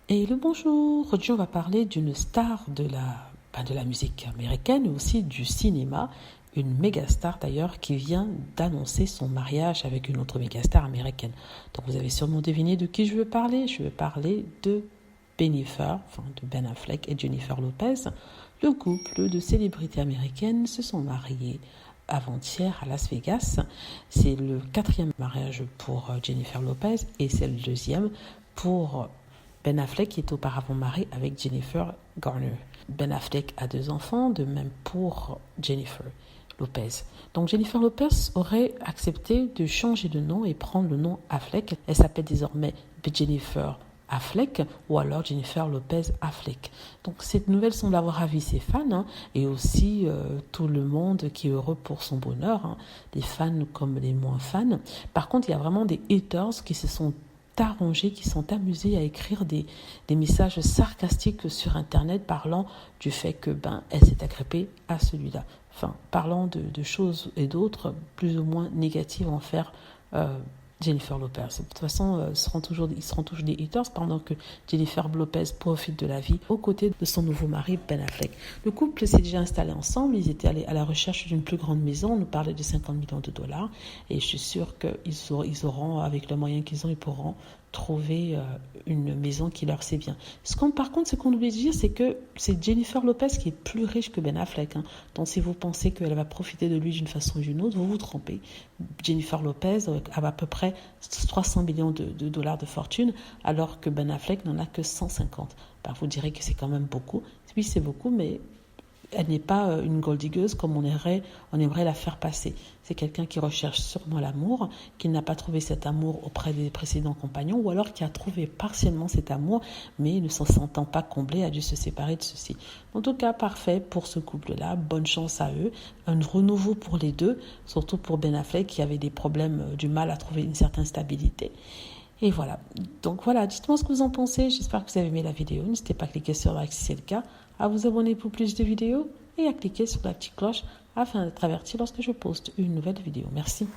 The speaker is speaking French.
Et le bonjour, aujourd'hui on va parler d'une star de la musique américaine et aussi du cinéma, une méga star d'ailleurs qui vient d'annoncer son mariage avec une autre méga star américaine. Donc vous avez sûrement deviné de qui je veux parler. Je veux parler de de Ben Affleck et Jennifer Lopez. Le couple de célébrités américaines se sont mariés avant-hier à Las Vegas. C'est le quatrième mariage pour Jennifer Lopez et c'est le deuxième pour Ben Affleck qui est auparavant marié avec Jennifer Garner. Ben Affleck a 2 enfants, de même pour Jennifer Lopez. Donc Jennifer Lopez aurait accepté de changer de nom et prendre le nom Affleck. Elle s'appelle désormais Jennifer Affleck ou alors Jennifer Lopez Affleck. Donc cette nouvelle semble avoir ravi ses fans et aussi tout le monde qui est heureux pour son bonheur, des fans comme les moins fans. Par contre, il y a vraiment des haters qui se sont arrangés, qui sont amusés à écrire des messages sarcastiques sur Internet parlant du fait que elle s'est agrippée à celui-là. Enfin, parlant de choses et d'autres plus ou moins négatives envers Jennifer Lopez. De toute façon, ils seront toujours des haters pendant que Jennifer Lopez profite de la vie aux côtés de son nouveau mari Ben Affleck. Le couple s'est déjà installé ensemble, ils étaient allés à la recherche d'une plus grande maison, on nous parlait de 50 millions de dollars et je suis sûre qu'ils auront, avec les moyens qu'ils ont, ils pourront trouver une maison qui leur sait bien. Par contre, ce qu'on oublie de dire, c'est que c'est Jennifer Lopez qui est plus riche que Ben Affleck. Donc si vous pensez qu'elle va profiter de lui d'une façon ou d'une autre, vous vous trompez. Jennifer Lopez a à peu près 300 millions de dollars de fortune, alors que Ben Affleck n'en a que 150. Vous direz que c'est quand même beaucoup. Oui, c'est beaucoup, mais elle n'est pas une gold digger comme on aimerait la faire passer. C'est quelqu'un qui recherche sûrement l'amour, qui n'a pas trouvé cet amour auprès des précédents compagnons, ou alors qui a trouvé partiellement cet amour, mais ne s'en sentant pas comblé, a dû se séparer de ceci. En tout cas, parfait pour ce couple-là. Bonne chance à eux. Un renouveau pour les deux, surtout pour Ben Affleck qui avait des problèmes, du mal à trouver une certaine stabilité. Et voilà. Donc voilà, dites-moi ce que vous en pensez. J'espère que vous avez aimé la vidéo. N'hésitez pas à cliquer sur like si c'est le cas, à vous abonner pour plus de vidéos et à cliquer sur la petite cloche afin d'être averti lorsque je poste une nouvelle vidéo. Merci.